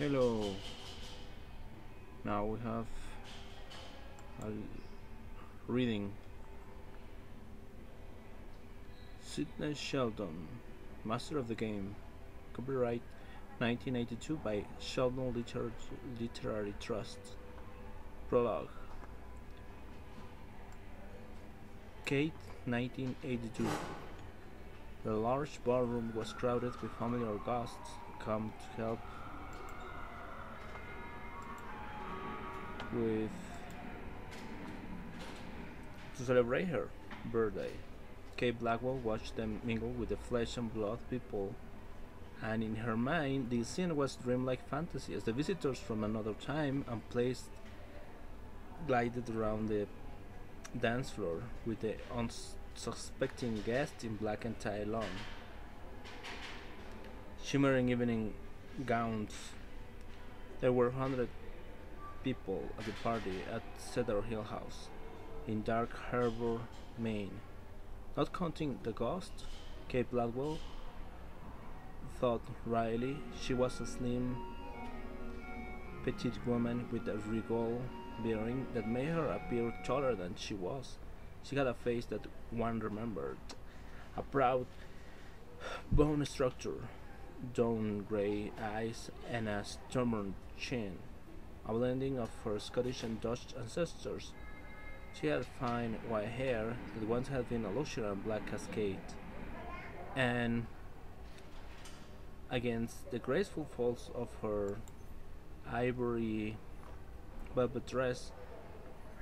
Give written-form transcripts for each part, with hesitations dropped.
Hello. Now we have a reading. Sidney Sheldon, Master of the Game. Copyright 1982 by Sheldon Literary Trust. Prologue. Kate, 1982. The large ballroom was crowded with familiar guests come to help with to celebrate her birthday. Kate Blackwell watched them mingle with the flesh and blood people, and in her mind the scene was dreamlike fantasy as the visitors from another time and place glided around the dance floor with the unsuspecting guests in black and tie alone. Shimmering evening gowns. There were 100 people at the party at Cedar Hill House in Dark Harbor, Maine. Not counting the ghost, Kate Blackwell thought wryly. She was a slim, petite woman with a regal bearing that made her appear taller than she was. She had a face that one remembered, a proud bone structure, dawn grey eyes, and a stubborn chin, a blending of her Scottish and Dutch ancestors. She had fine white hair that once had been a luxuriant black cascade, and against the graceful folds of her ivory velvet dress,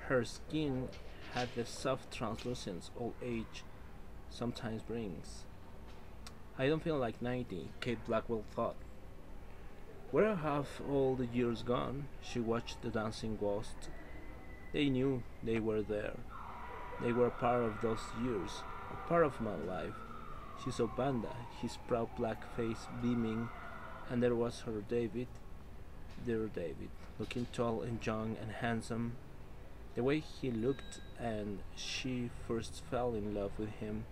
her skin had the soft translucence old age sometimes brings. I don't feel like 90, Kate Blackwell thought. Where have all the years gone? She watched the dancing ghosts. They knew they were there. They were a part of those years, a part of my life. She saw Banda, his proud black face beaming, and there was her David, dear David, looking tall and young and handsome. The way he looked, and she first fell in love with him,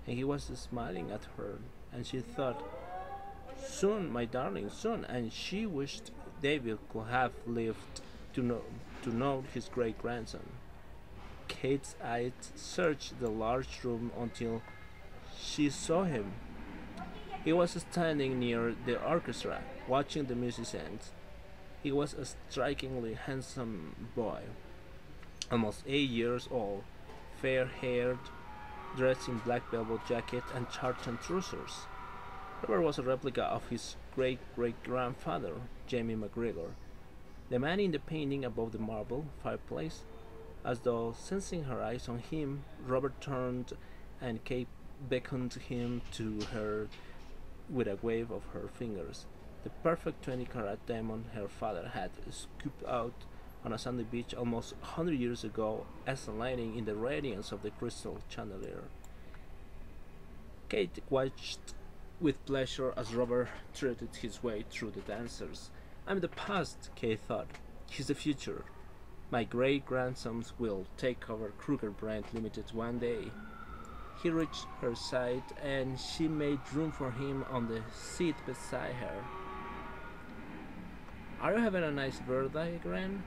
and he was smiling at her, and she thought, soon, my darling, soon, and she wished David could have lived to know his great grandson. Kate's eyes searched the large room until she saw him. He was standing near the orchestra, watching the musicians. He was a strikingly handsome boy, almost 8 years old, fair haired, dressed in black velvet jacket and tartan trousers. Robert was a replica of his great great grandfather, Jamie McGregor, the man in the painting above the marble fireplace. As though sensing her eyes on him, Robert turned and Kate beckoned him to her with a wave of her fingers. The perfect 20-carat diamond her father had scooped out on a sandy beach almost 100 years ago, as lighting in the radiance of the crystal chandelier. Kate watched with pleasure as Robert threaded his way through the dancers. I'm the past, Kate thought. He's the future. My great grandsons will take over Kruger Brand Limited one day. He reached her side and she made room for him on the seat beside her. Are you having a nice birthday, Gran?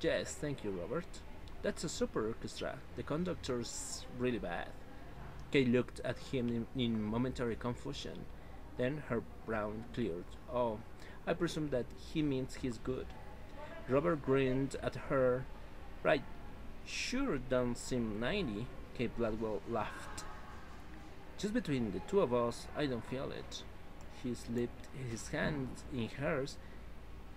Yes, thank you, Robert. That's a super orchestra. The conductor's really bad. Kate looked at him in momentary confusion. Then her brow cleared. Oh, I presume that he means he's good. Robert grinned at her. Right, sure don't seem 90, Kate Blackwell laughed. Just between the two of us, I don't feel it. He slipped his hand in hers,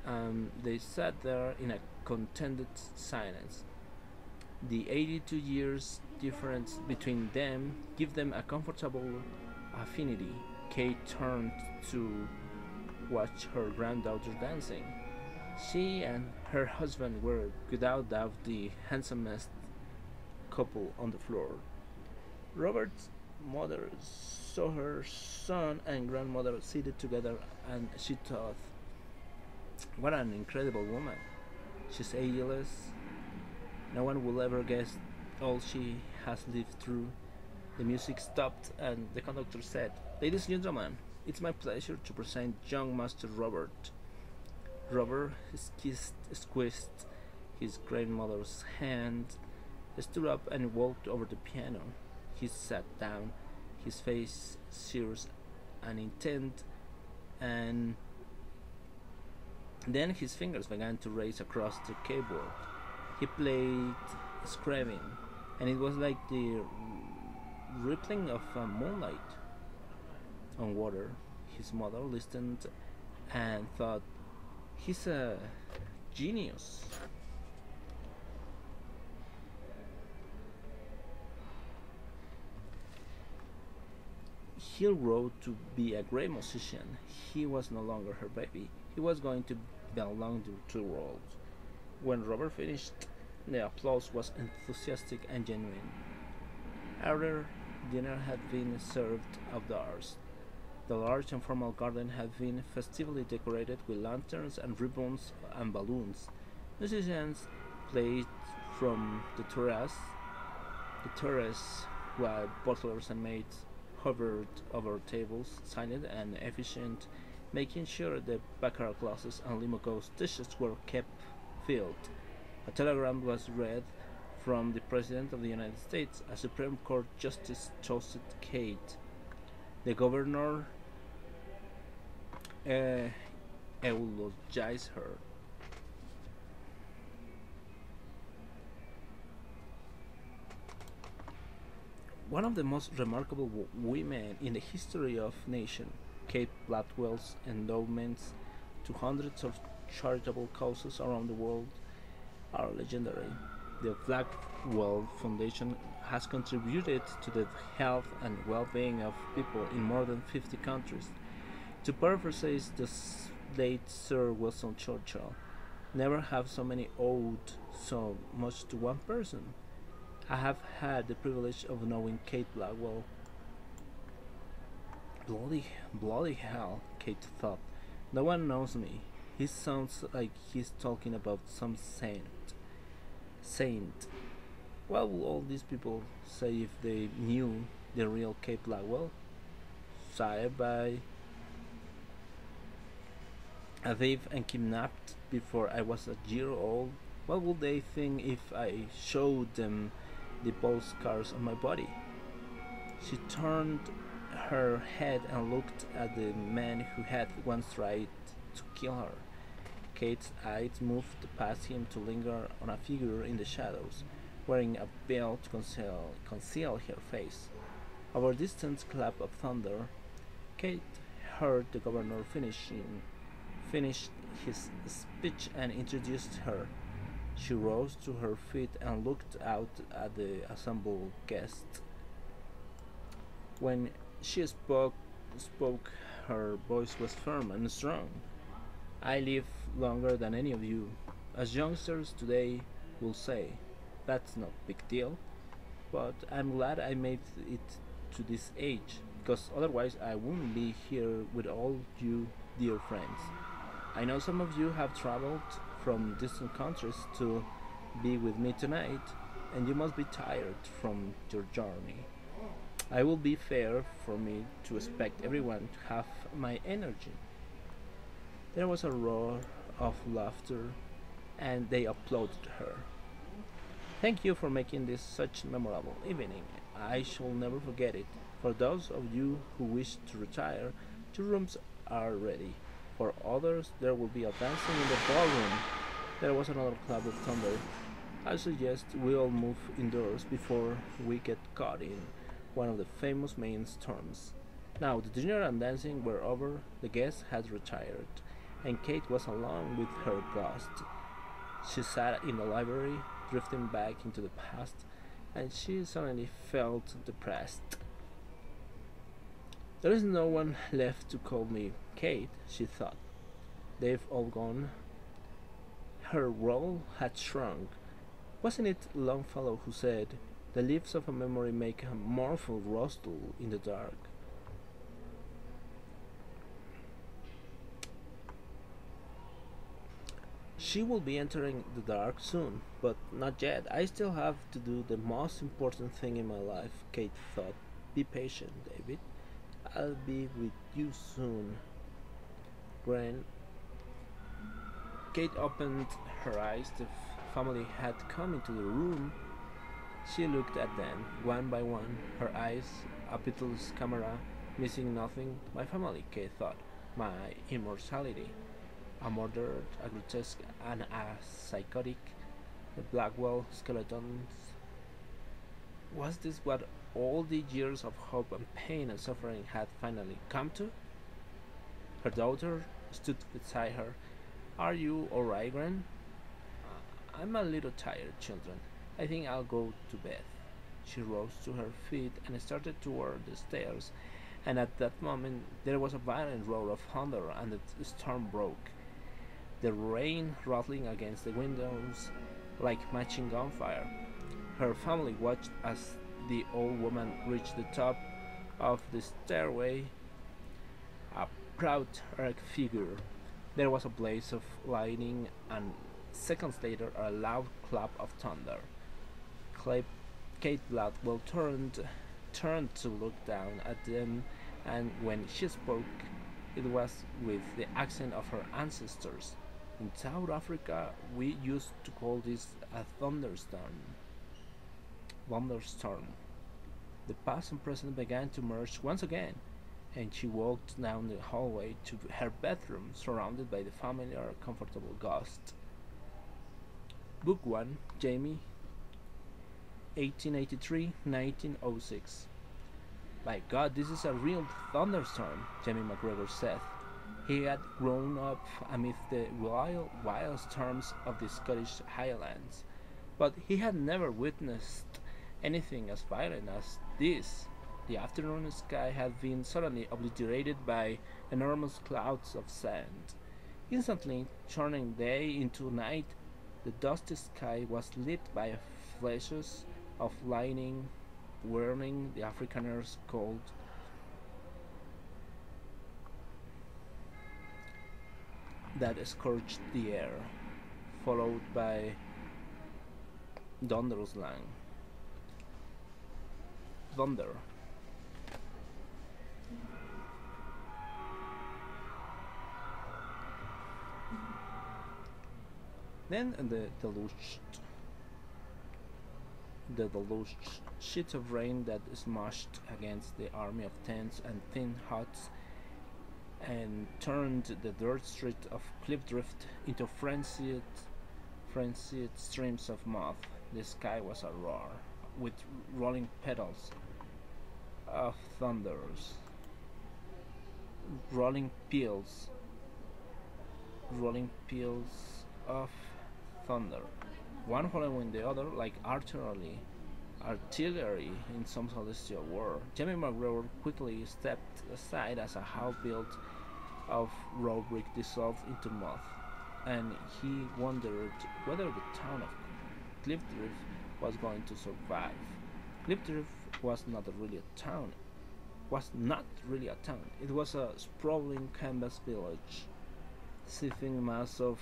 and they sat there in a contented silence. The 82 years difference between them gave them a comfortable affinity. Kate turned to watch her granddaughter dancing. She and her husband were without doubt the handsomest couple on the floor. Robert's mother saw her son and grandmother seated together and she thought, what an incredible woman. She's ageless. No one will ever guess all she has lived through. The music stopped and the conductor said, Ladies and gentlemen, it's my pleasure to present young Master Robert. Robert squeezed his grandmother's hand, stood up, and walked over the piano. He sat down, his face serious and intent, and then his fingers began to race across the keyboard. He played screaming, and it was like the rippling of moonlight on water. His mother listened and thought, he's a genius. He grew to be a great musician. He was no longer her baby. He was going to belong to the world. When Robert finished, the applause was enthusiastic and genuine. After dinner had been served outdoors, the large and formal garden had been festively decorated with lanterns and ribbons and balloons. Musicians played from the terrace, while butlers and maids hovered over tables, silent and efficient, making sure the baccarat glasses and limocos dishes were kept filled. A telegram was read from the President of the United States. A Supreme Court justice toasted Kate. The governor uh, eulogized her. One of the most remarkable women in the history of nation, Kate Blackwell's endowments to hundreds of charitable causes around the world are legendary. The Blackwell Foundation has contributed to the health and well-being of people in more than 50 countries. To paraphrase the late Sir Winston Churchill, never have so many owed so much to one person. I have had the privilege of knowing Kate Blackwell. Bloody hell, Kate thought. No one knows me. He sounds like he's talking about some Saint. What would all these people say if they knew the real Kate Blackwell? Sired by a thief and kidnapped before I was a year old? What would they think if I showed them the ball scars on my body? She turned her head and looked at the man who had once tried to kill her. Kate's eyes moved past him to linger on a figure in the shadows, wearing a veil to conceal her face. Over a distant clap of thunder, Kate heard the governor finish his speech and introduced her. She rose to her feet and looked out at the assembled guests. When she spoke, her voice was firm and strong. I live longer than any of you. As youngsters today will say, that's no big deal. But I'm glad I made it to this age, because otherwise I wouldn't be here with all you dear friends. I know some of you have traveled from distant countries to be with me tonight, and you must be tired from your journey. I will be fair for me to expect everyone to have my energy. There was a roar of laughter, and they applauded her. Thank you for making this such a memorable evening. I shall never forget it. For those of you who wish to retire, two rooms are ready. For others, there will be a dancing in the ballroom. There was another clap of thunder. I suggest we all move indoors before we get caught in one of the famous main storms. Now the dinner and dancing were over, the guests had retired, and Kate was alone with her ghost. She sat in the library, drifting back into the past, and she suddenly felt depressed. There is no one left to call me Kate, she thought. They've all gone. Her role had shrunk. Wasn't it Longfellow who said, the leaves of a memory make a mournful rustle in the dark? She will be entering the dark soon, but not yet. I still have to do the most important thing in my life, Kate thought. Be patient, David. I'll be with you soon. Gran Kate opened her eyes. The family had come into the room. She looked at them, one by one, her eyes a pitiless camera, missing nothing. My family, Kate thought. My immortality. A murderer, a grotesque, and a psychotic. The Blackwell skeletons. Was this what all the years of hope and pain and suffering had finally come to? Her daughter stood beside her. Are you alright, Gran? I'm a little tired, children. I think I'll go to bed. She rose to her feet and started toward the stairs, and at that moment there was a violent roar of thunder and the storm broke, the rain rattling against the windows like machine gun fire. Her family watched as the old woman reached the top of the stairway, a proud erect figure. There was a blaze of lightning, and seconds later a loud clap of thunder. Kate Blackwell turned to look down at them, and when she spoke, it was with the accent of her ancestors. In South Africa, we used to call this a thunderstorm. Thunderstorm. The past and present began to merge once again, and she walked down the hallway to her bedroom, surrounded by the familiar, comfortable ghost. Book 1, Jamie, 1883-1906. By God, this is a real thunderstorm, Jamie McGregor said. He had grown up amid the wild storms of the Scottish Highlands, but he had never witnessed anything as violent as this. The afternoon sky had been suddenly obliterated by enormous clouds of sand, instantly turning day into night. The dusty sky was lit by flashes of lightning, warning the Afrikaners called that scorched the air, followed by Donderslang. Thunder. Then the deluged sheets of rain that smashed against the army of tents and thin huts and turned the dirt street of Cliffdrift into frenzied streams of mud. The sky was a roar, with rolling petals of thunders, rolling peals, of thunder, one following the other like artillery in some celestial war. Jamie McGregor quickly stepped aside as a house built of raw brick dissolved into mud, and he wondered whether the town of Cliffdrift was going to survive. Cliffdrift was not really a town. It was a sprawling canvas village, seething mass of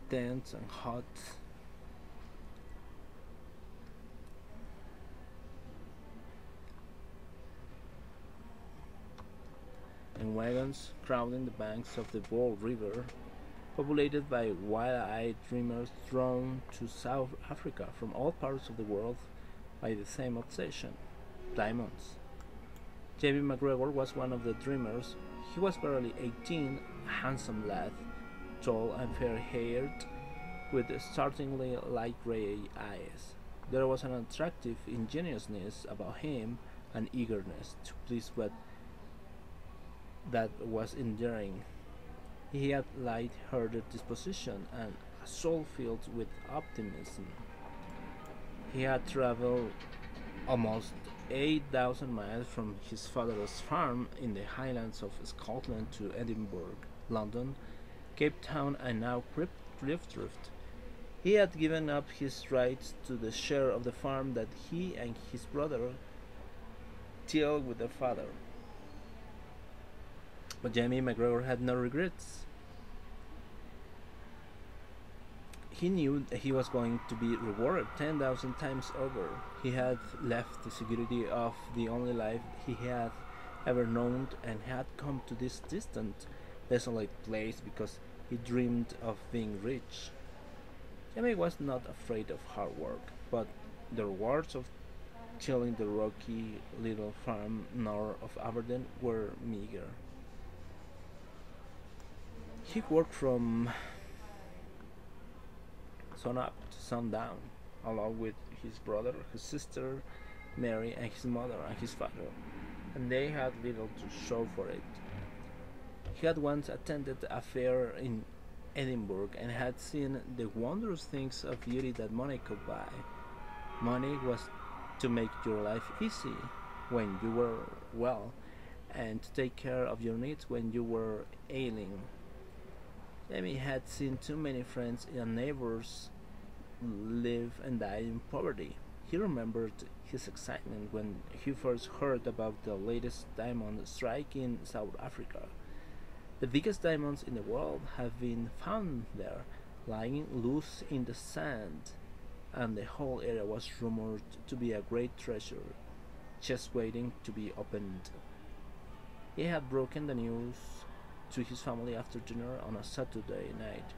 tents and huts. And wagons crowding the banks of the Bold River, populated by wild-eyed dreamers drawn to South Africa from all parts of the world by the same obsession: diamonds. J.B. McGregor was one of the dreamers. He was barely 18, a handsome lad, tall and fair-haired, with startlingly light gray eyes. There was an attractive ingenuousness about him, an eagerness to please that was endearing. He had light-hearted disposition and a soul filled with optimism. He had traveled almost 8,000 miles from his father's farm in the Highlands of Scotland to Edinburgh, London, Cape Town, and now Cliffdrift. He had given up his rights to the share of the farm that he and his brother tilled with their father. But Jamie McGregor had no regrets. He knew that he was going to be rewarded 10,000 times over. He had left the security of the only life he had ever known and had come to this distant, desolate place because he dreamed of being rich. Jamie was not afraid of hard work, but the rewards of tilling the rocky little farm north of Aberdeen were meager. He worked from sun up to sundown, along with his brother, his sister, Mary, and his mother and his father, and they had little to show for it. He had once attended a fair in Edinburgh and had seen the wondrous things of beauty that money could buy. Money was to make your life easy when you were well, and to take care of your needs when you were ailing. Jamie had seen too many friends and neighbors live and die in poverty. He remembered his excitement when he first heard about the latest diamond strike in South Africa. The biggest diamonds in the world have been found there, lying loose in the sand, and the whole area was rumored to be a great treasure, just waiting to be opened. He had broken the news to his family after dinner on a Saturday night.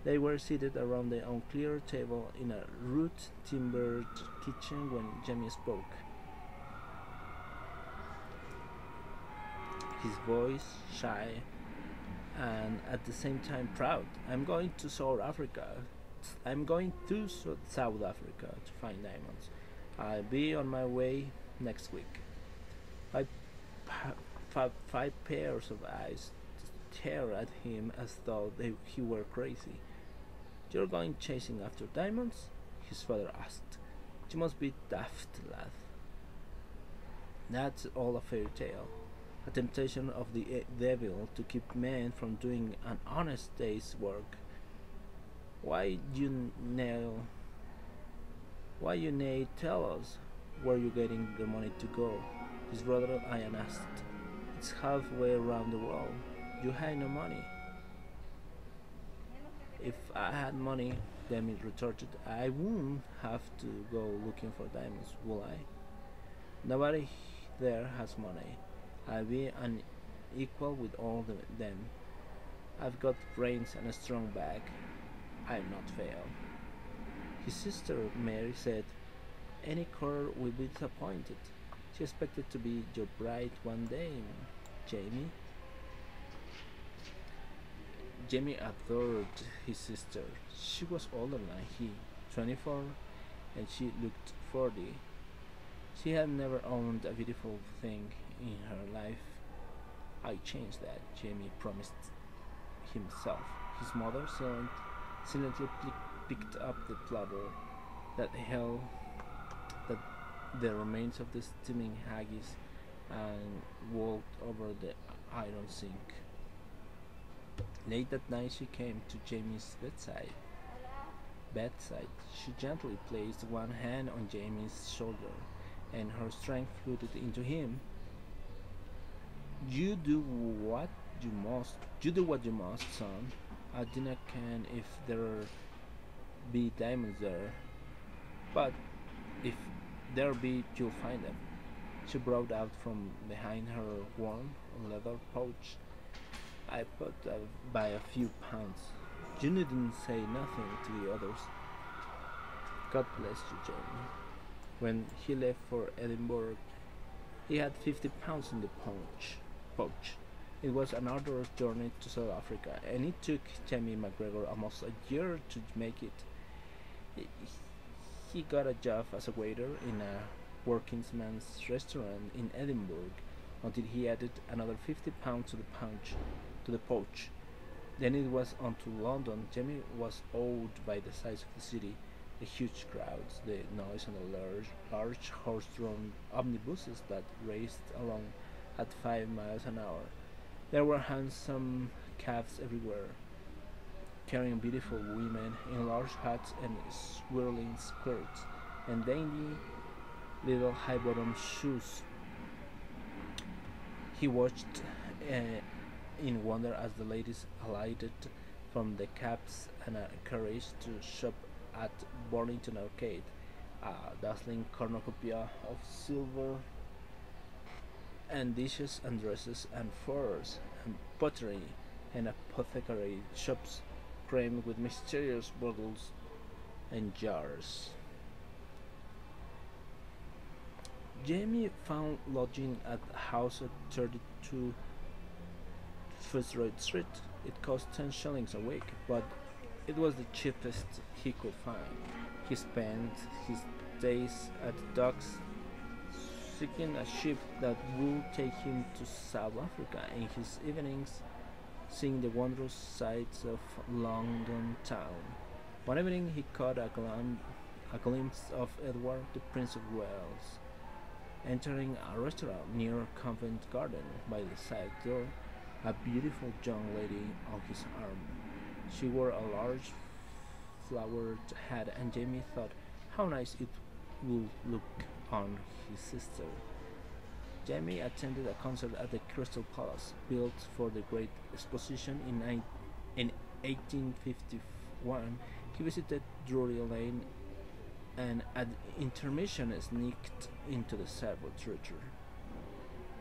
They were seated around the unclear table in a root timbered kitchen when Jamie spoke, his voice shy and at the same time proud. I'm going to South Africa. I'm going to South Africa to find diamonds. I'll be on my way next week. Five, five pairs of eyes stared at him as though he were crazy. You're going chasing after diamonds? His father asked. You must be daft, lad. That's all a fairy tale. A temptation of the devil to keep men from doing an honest day's work. Why you nail? Why you nay tell us where you getting the money to go? His brother Ian asked. It's halfway around the world. You had no money. If I had money, Demi retorted, I wouldn't have to go looking for diamonds, will I? Nobody there has money. I'll be an equal with all them. I've got brains and a strong back. I'll not fail. His sister Mary said, any court will be disappointed. She expected to be your bride one day, Jamie. Jamie adored his sister. She was older than he, 24, and she looked 40. She had never owned a beautiful thing in her life. I changed that, Jamie promised himself. His mother silently picked up the platter that held that the remains of the steaming haggis and walked over the iron sink. Late that night she came to Jamie's bedside. She gently placed one hand on Jamie's shoulder, and her strength flooded into him. You do what you must. You do what you must, son. I dinna can if there be diamonds there, but if there be, you'll find them. She brought out from behind her warm leather pouch. I put by a few pounds. You needn't say nothing to the others. God bless you, Jamie. When he left for Edinburgh, he had £50 in the pouch. It was an arduous journey to South Africa, and it took Jamie McGregor almost a year to make it. He he got a job as a waiter in a workingman's restaurant in Edinburgh until he added another £50 to the pouch. Then it was on to London. Jamie was awed by the size of the city, the huge crowds, the noise, and the large horse-drawn omnibuses that raced along at 5 miles an hour. There were handsome cabs everywhere, carrying beautiful women in large hats and swirling skirts, and dainty little high-bottom shoes. He watched in wonder as the ladies alighted from the cabs and a carriage to shop at Burlington Arcade, a dazzling cornucopia of silver and dishes and dresses and furs and pottery and apothecary shops crammed with mysterious bottles and jars. Jamie found lodging at a house at 32 Fitzroy Street. It cost 10 shillings a week, but it was the cheapest he could find. He spent his days at the docks seeking a ship that would take him to South Africa, and his evenings seeing the wondrous sights of London town. One evening he caught a glimpse of Edward, the Prince of Wales, entering a restaurant near Covent Garden. By the side door, a beautiful young lady on his arm. She wore a large flowered hat, and Jamie thought how nice it would look on his sister. Jamie attended a concert at the Crystal Palace, built for the Great Exposition in 1851. He visited Drury Lane and at intermission sneaked into the Savoy Theatre,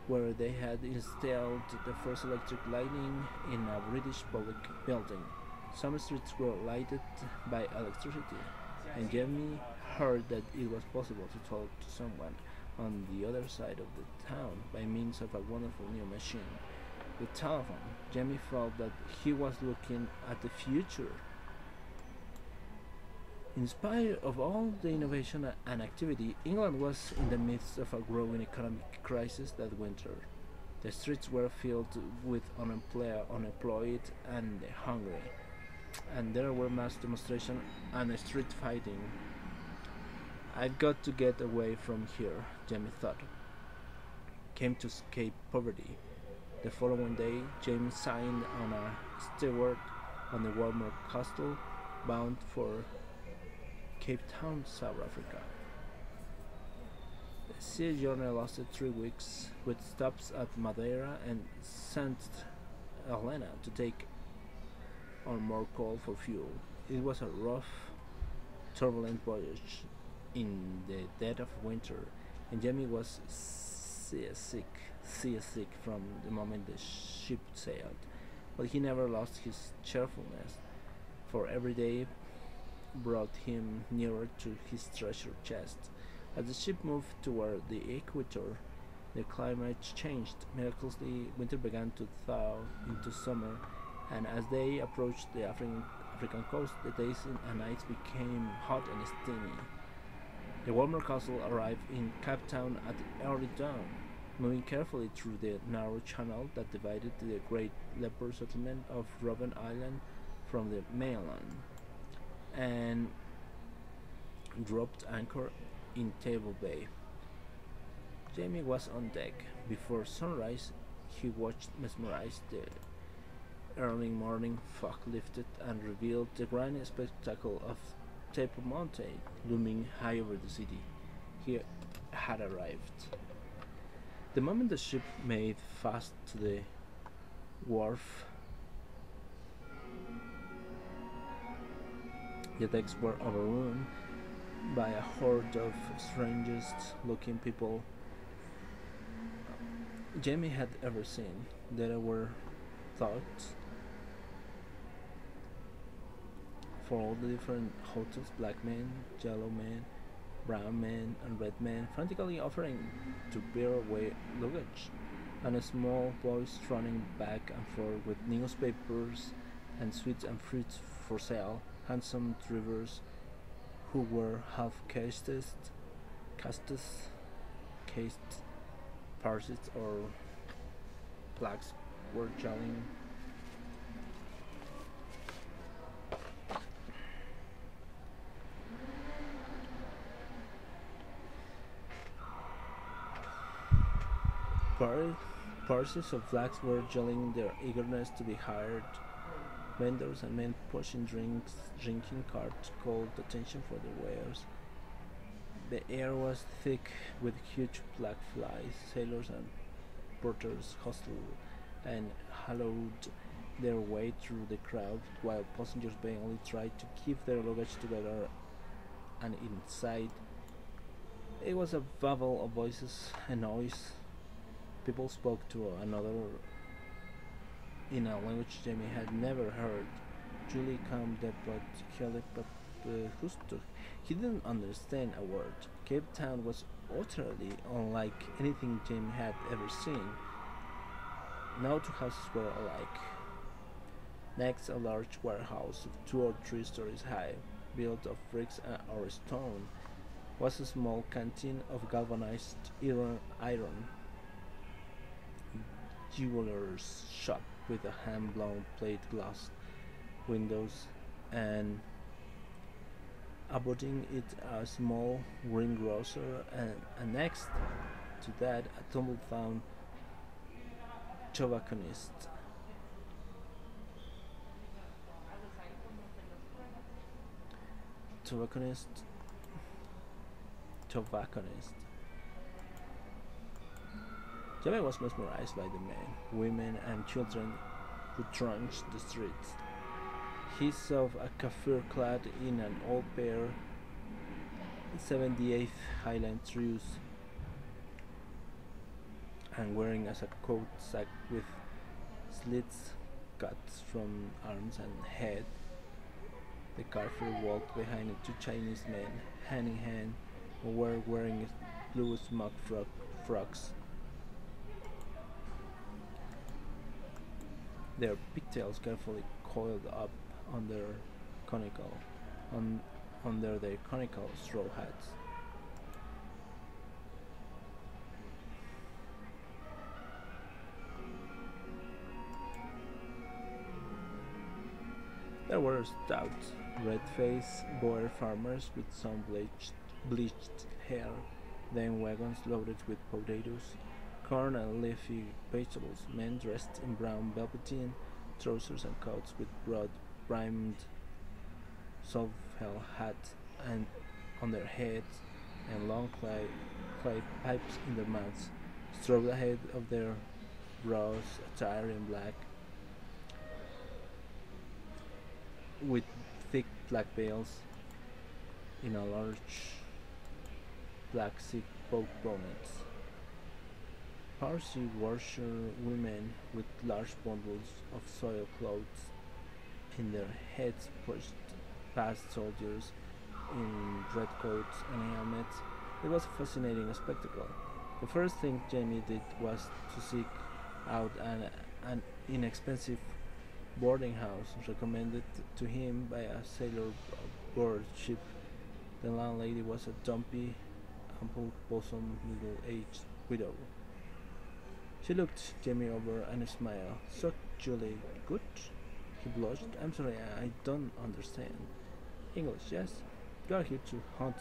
where they had installed the first electric lighting in a British public building. Some streets were lighted by electricity, and Jamie heard that it was possible to talk to someone on the other side of the town by means of a wonderful new machine, the telephone. Jamie felt that he was looking at the future. In spite of all the innovation and activity, England was in the midst of a growing economic crisis that winter. The streets were filled with unemployed and hungry, and there were mass demonstrations and street fighting. I've got to get away from here, Jamie thought. Came to escape poverty. The following day, James signed on a steward on the Walmer Castle, bound for Cape Town, South Africa. The sea journey lasted 3 weeks, with stops at Madeira and St. Helena to take on more coal for fuel. It was a rough, turbulent voyage in the dead of winter, and Jamie was seasick from the moment the ship sailed. But he never lost his cheerfulness, for every day brought him nearer to his treasure chest. As the ship moved toward the equator, the climate changed. Miraculously, winter began to thaw into summer, and as they approached the African coast, the days and nights became hot and steamy. The Walmer Castle arrived in Cape Town at early dawn, moving carefully through the narrow channel that divided the great leper settlement of Robben Island from the mainland, and dropped anchor in Table Bay. Jamie was on deck. Before sunrise, he watched mesmerized. The early morning fog lifted and revealed the grand spectacle of Table Mountain looming high over the city. He had arrived. The moment the ship made fast to the wharf, the decks were overrun by a horde of strangest looking people Jamie had ever seen. There were thoughts for all the different hotels: black men, yellow men, brown men, and red men, frantically offering to bear away luggage, and small boys running back and forth with newspapers and sweets and fruits for sale, handsome drivers who were half castss, cased parsists or blacks were yelling. Parties of blacks were yelling their eagerness to be hired. Vendors and men pushing drinking carts called attention for their wares. The air was thick with huge black flies. Sailors and porters hustled and hollowed their way through the crowd, while passengers vainly tried to keep their luggage together and inside. It was a babel of voices and noise. People spoke to another in a language Jamie had never heard. Julie come the pot justo. He didn't understand a word. Cape Town was utterly unlike anything Jamie had ever seen. No two houses were alike. Next, a large warehouse of 2 or 3 stories high, built of bricks or stone, was a small canteen of galvanized iron jeweler's shop with a hand-blown plate glass windows, and abutting it a small greengrocer, and next to that a tumble-down tobacconist. Tobacconist, tobacconist. Jimmy was mesmerized by the men, women, and children who thronged the streets. He saw a Kafir clad in an old pair 78th Highland shoes and wearing as a coat sack with slits cut from arms and head. The Kafir walked behind two Chinese men, hand in hand, who were wearing blue smock frocks. Their pigtails carefully coiled up under conical on, under their conical straw hats. There were stout, red-faced Boer farmers with some bleached hair, then wagons loaded with potatoes, corn and leafy vegetables, men dressed in brown velveteen trousers and coats with broad-brimmed soft-felt hats and on their heads, and long clay pipes in their mouths, strode ahead of their brows attired in black, with thick black veils in a large black silk bonnets. Parsi washerwomen with large bundles of soiled clothes in their heads pushed past soldiers in red coats and helmets. It was a fascinating spectacle. The first thing Jamie did was to seek out an inexpensive boarding house recommended to him by a sailor aboard ship. The landlady was a dumpy, ample-bosomed, middle-aged widow. She looked Jamie over and smiled. So, Julie, good? He blushed. I'm sorry, I don't understand. English, yes. You are here to hunt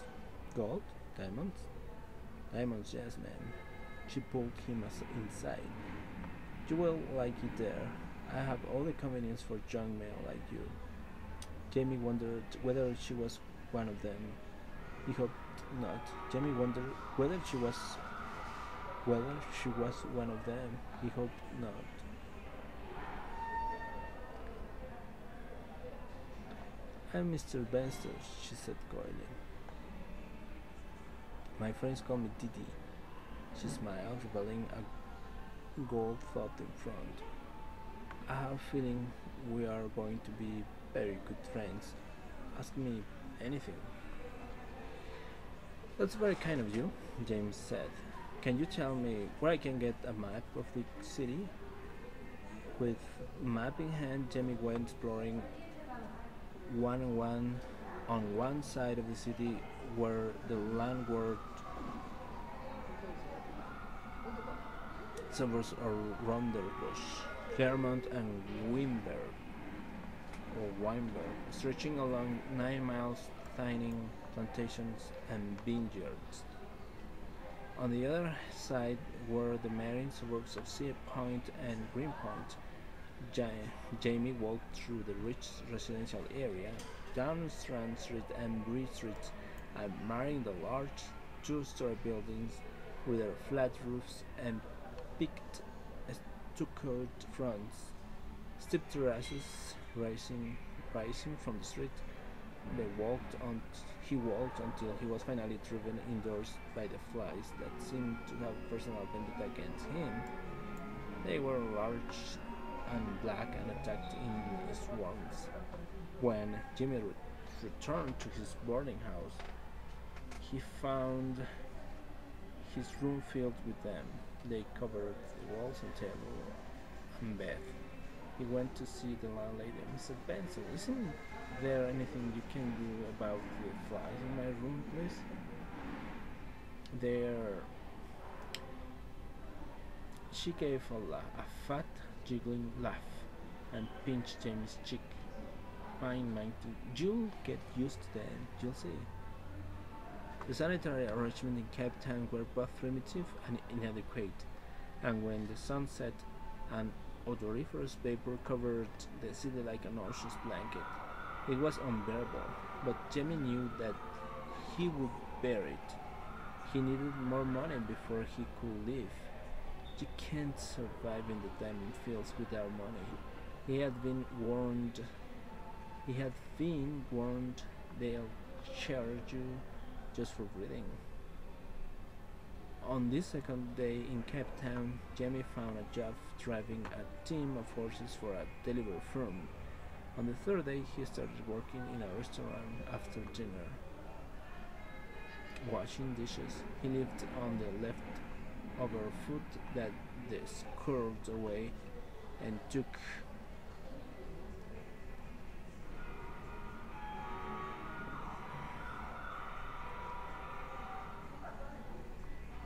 gold? Diamonds? Diamonds, yes, ma'am. She pulled him inside. You will like it there. I have all the convenience for young men like you. Jamie wondered whether she was one of them. He hoped not. Jamie wondered whether she was one of them. He hoped not. I'm Mr. Benster, she said coyly. My friends call me Didi. She smiled, revealing a gold thought in front. I have a feeling we are going to be very good friends. Ask me anything. That's very kind of you, James said. Can you tell me where I can get a map of the city? With map in hand, Jamie went exploring one on one side of the city where the landward suburbs are Ronderbush, Claremont and Weinberg, stretching along 9 miles, tiny plantations and vineyards. On the other side were the marine suburbs of Sea Point and Greenpoint. Jamie walked through the rich residential area, down Strand Street and Bridge Street, admiring the large two-story buildings with their flat roofs and peaked stuccoed fronts, steep terraces rising from the street. He walked until he was finally driven indoors by the flies that seemed to have personal vendetta against him. They were large and black and attacked in swarms. When Jimmy returned to his boarding house, he found his room filled with them. They covered the walls and table and bed. He went to see the landlady. Mrs. Benson, isn't there anything you can do about the flies in my room, please? There. She gave a fat, jiggling laugh and pinched Jamie's cheek. Fine, Monkey. You'll get used to that, you'll see. The sanitary arrangements in Cape Town were both primitive and inadequate, and when the sun set, an odoriferous vapor covered the city like a nauseous blanket. It was unbearable, but Jamie knew that he would bear it. He needed more money before he could live. You can't survive in the diamond fields without money. He had been warned. He had been warned they'll charge you just for breathing. On this second day in Cape Town, Jamie found a job driving a team of horses for a delivery firm. On the third day, he started working in a restaurant after dinner, washing dishes. He lived on the leftover food that they squirreled away and took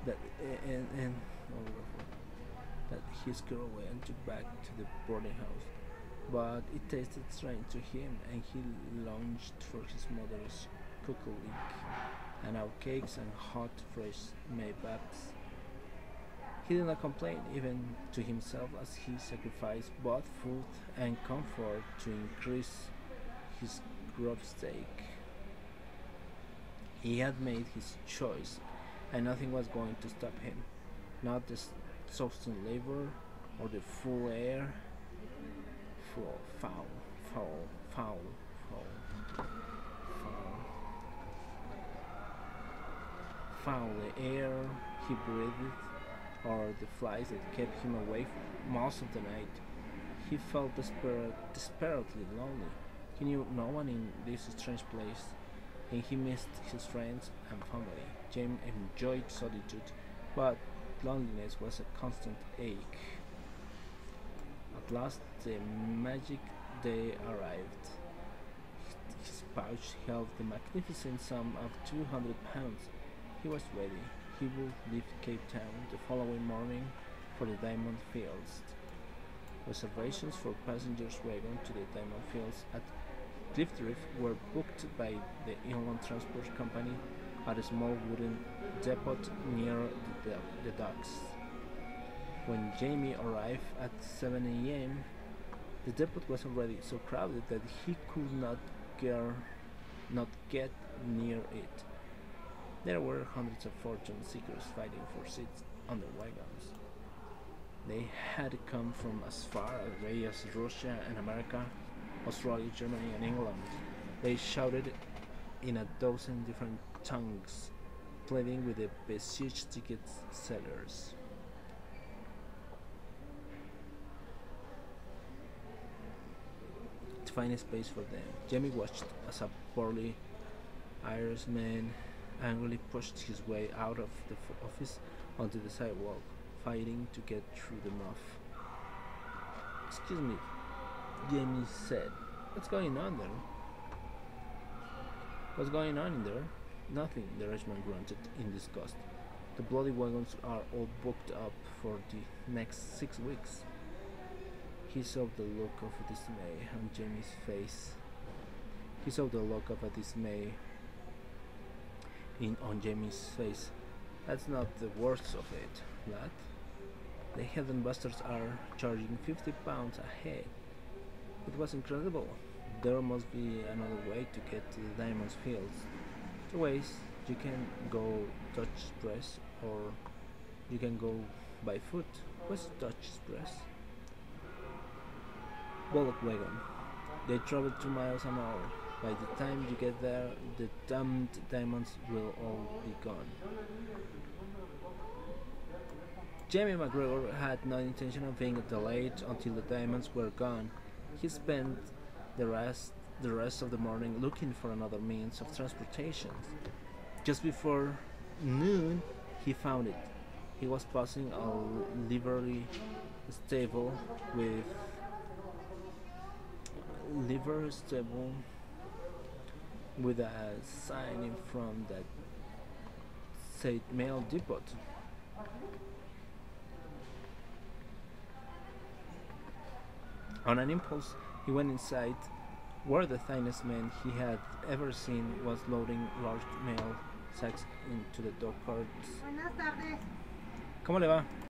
that and that he squirreled away and took back to the boarding house. But it tasted strange to him, and he longed for his mother's cookery and our cakes and hot, fresh made babs. He did not complain, even to himself, as he sacrificed both food and comfort to increase his grubstake. He had made his choice, and nothing was going to stop him. Not the substance labor or the full air. Foul, foul, foul, foul, foul. Foul the air he breathed, or the flies that kept him awake most of the night. He felt desperately lonely. He knew no one in this strange place, and he missed his friends and family. James enjoyed solitude, but loneliness was a constant ache. At last, the magic day arrived. His pouch held the magnificent sum of £200. He was ready. He would leave Cape Town the following morning for the Diamond Fields. Reservations for passengers wagon to the Diamond Fields at Cliffdrift were booked by the Inland Transport Company at a small wooden depot near the docks. When Jamie arrived at 7 a.m., the depot was already so crowded that he could not get near it. There were hundreds of fortune seekers fighting for seats on the wagons. They had come from as far away as Russia and America, Australia, Germany, and England. They shouted in a dozen different tongues, pleading with the besieged ticket sellers. To find a space for them, Jamie watched as a burly Irishman angrily pushed his way out of the office onto the sidewalk, fighting to get through the muff. "Excuse me," Jamie said. "What's going on there?" "What's going on in there?" "Nothing," the Irishman grunted in disgust. "The bloody wagons are all booked up for the next 6 weeks." He saw the look of dismay on Jamie's face. He saw the look of dismay on Jamie's face. "That's not the worst of it, lad. The heathen bastards are charging £50 a head." It was incredible. There must be another way to get to the Diamond Fields. Two ways. You can go Dutch Express, or you can go by foot. What's Dutch Express? Bullock wagon. They travel 2 miles an hour. By the time you get there, the damned diamonds will all be gone. Jamie McGregor had no intention of being delayed until the diamonds were gone. He spent the rest the rest of the morning looking for another means of transportation. Just before noon, he found it. He was passing a livery stable with livery stable with a sign in front that said mail depot. On an impulse, he went inside, where the thinnest man he had ever seen was loading large mail sacks into the dog carts. Buenas tardes. ¿Cómo le va?